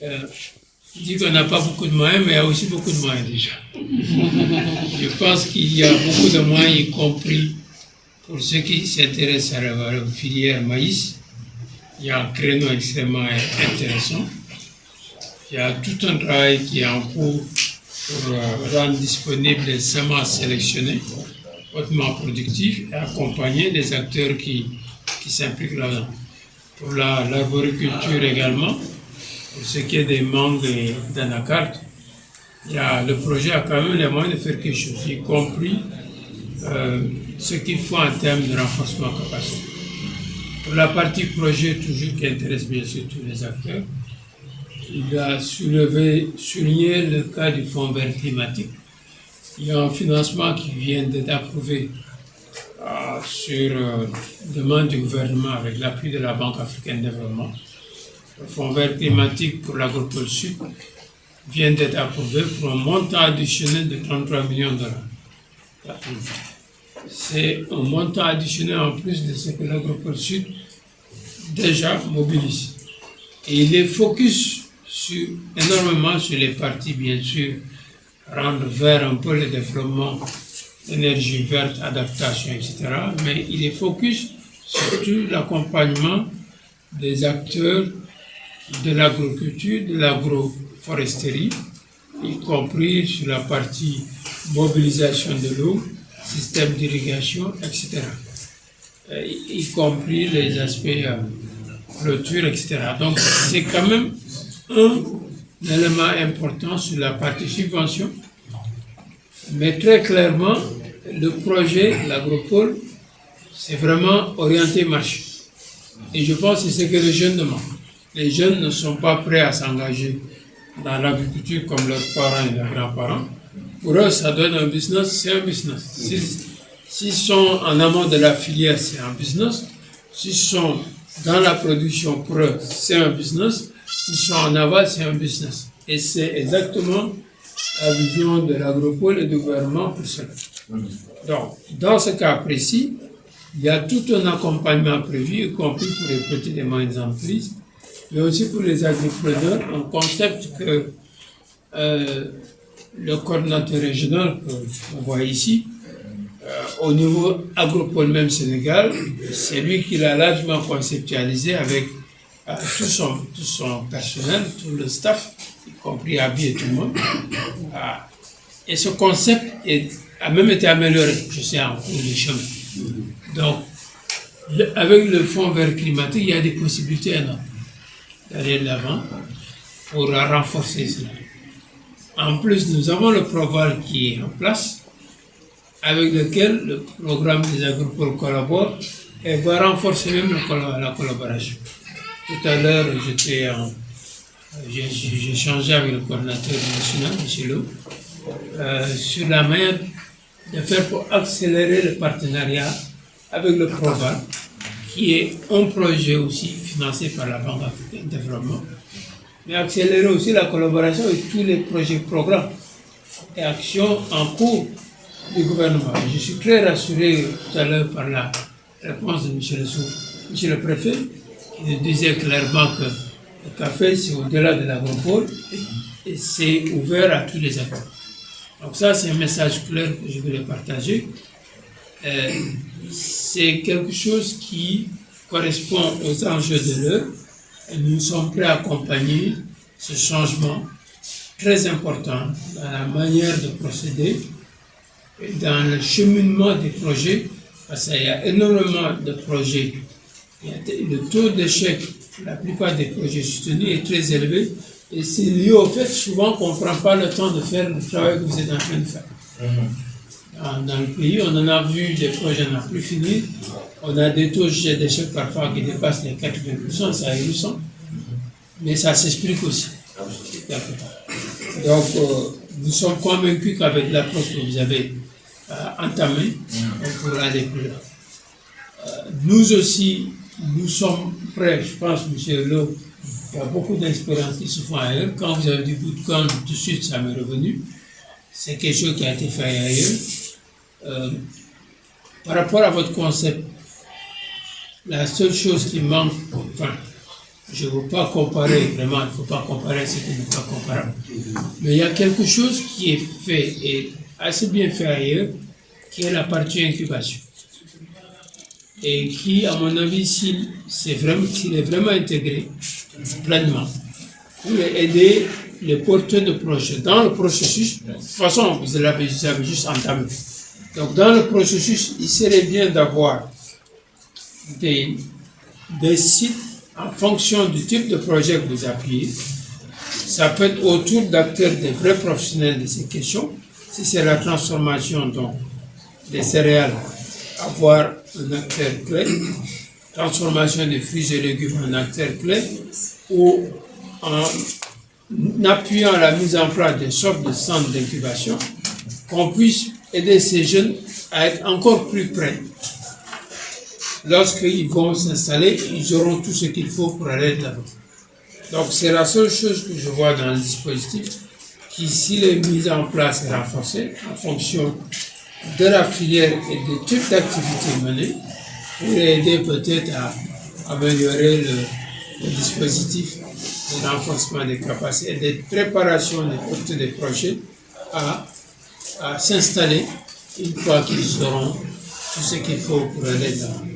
Je dis qu'on n'a pas beaucoup de moyens, mais il y a aussi beaucoup de moyens déjà. Je pense qu'il y a beaucoup de moyens, y compris pour ceux qui s'intéressent à la filière maïs. Il y a un créneau extrêmement intéressant. Il y a tout un travail qui est en cours pour rendre disponibles les semences sélectionnées, hautement productifs, et accompagner les acteurs qui s'impliquent là-dedans. Pour l'arboriculture également, pour ce qui est des mangues et d'anacardes, le projet a quand même les moyens de faire quelque chose, y compris ce qu'il faut en termes de renforcement capacité. Pour la partie projet, toujours qui intéresse bien sûr tous les acteurs, il a souligné le cas du Fonds vert climatique. Il y a un financement qui vient d'être approuvé sur demande du gouvernement avec l'appui de la Banque africaine de développement. Le Fonds vert climatique pour l'Agropole Sud vient d'être approuvé pour un montant additionnel de 33 millions de $. C'est un montant additionnel en plus de ce que l'Agropole Sud déjà mobilise. Et il est focus énormément sur les parties, bien sûr, rendre vers un peu le développement d'énergie verte, adaptation, etc. Mais il est focus sur l'accompagnement des acteurs de l'agriculture, de l'agroforesterie, y compris sur la partie mobilisation de l'eau, système d'irrigation, etc. Y compris les aspects clôture, etc. Donc c'est quand même un élément important sur la partie subvention, mais très clairement, le projet, l'agropole, c'est vraiment orienté marché. Et je pense que c'est ce que les jeunes demandent. Les jeunes ne sont pas prêts à s'engager dans l'agriculture comme leurs parents et leurs grands-parents. Pour eux, ça donne un business, c'est un business. S'ils sont en amont de la filière, c'est un business. S'ils sont dans la production, pour eux, c'est un business. S'ils sont en aval, c'est un business. Et c'est exactement la vision de l'agropole et du gouvernement pour cela. Donc, dans ce cas précis, il y a tout un accompagnement prévu, y compris pour les petites et moyennes entreprises, mais aussi pour les agropreneurs, un concept que le coordinateur régional que vous voyez ici, au niveau agropole même Sénégal, c'est lui qui l'a largement conceptualisé avec tout son personnel, tout le staff, y compris Abi et tout le monde. Et ce concept a même été amélioré, je sais, en cours de chemin. Donc, avec le Fonds vert climatique, il y a des possibilités énormes d'aller de l'avant pour renforcer cela. En plus, nous avons le Proval qui est en place, avec lequel le programme des agropoles collabore et va renforcer même la collaboration. Tout à l'heure, j'ai échangé avec le coordinateur national, M. Lo, sur la manière de faire pour accélérer le partenariat avec le Proval, qui est un projet aussi financé par la Banque africaine de développement, mais accélérer aussi la collaboration avec tous les projets, programmes et actions en cours du gouvernement. Je suis très rassuré tout à l'heure par la réponse de M. le préfet, qui nous disait clairement que le café, c'est au-delà de l'agropole et c'est ouvert à tous les acteurs. Donc ça, c'est un message clair que je voulais partager. C'est quelque chose qui correspond aux enjeux de l'heure et nous sommes prêts à accompagner ce changement très important dans la manière de procéder et dans le cheminement des projets, parce qu'il y a énormément de projets. Le taux d'échec, la plupart des projets soutenus est très élevé et c'est lié au fait souvent qu'on ne prend pas le temps de faire le travail que vous êtes en train de faire. Dans le pays, on en a vu des projets n'ont plus fini. On a des taux d'échec parfois qui dépassent les 80%, c'est ahurissant. Mais ça s'explique aussi. Donc, nous sommes convaincus qu'avec l'approche que vous avez entamée, on pourra aller plus loin. Nous aussi, nous sommes prêts, je pense, M. Lo, il y a beaucoup d'expériences qui se font ailleurs. Quand vous avez du bootcamp, tout de suite, ça m'est revenu. C'est quelque chose qui a été fait ailleurs. Par rapport à votre concept, la seule chose qui manque, enfin, je ne veux pas comparer, vraiment, il ne faut pas comparer ce qui n'est pas comparable. Mais il y a quelque chose qui est fait et assez bien fait ailleurs, qui est la partie incubation. Et qui, à mon avis, s'il est vraiment intégré pleinement, pourrait aider les porteurs de projets dans le processus. De toute façon, vous avez juste entamé. Donc, dans le processus, il serait bien d'avoir des sites en fonction du type de projet que vous appuyez. Ça peut être autour d'acteurs, des vrais professionnels de ces questions. Si c'est la transformation donc, des céréales, avoir un acteur clé, transformation des fruits et légumes, un acteur clé, ou en appuyant la mise en place de sortes de centres d'incubation, qu'on puisse aider ces jeunes à être encore plus près. Lorsqu'ils vont s'installer, ils auront tout ce qu'il faut pour aller de l'avant. Donc c'est la seule chose que je vois dans le dispositif, qui, s'il est mis en place et renforcé en fonction de la filière et des types d'activités menées, pourrait aider peut-être à améliorer le dispositif de renforcement des capacités et de préparation des porteurs des projets à s'installer une fois qu'ils auront tout ce qu'il faut pour aller de l'avant.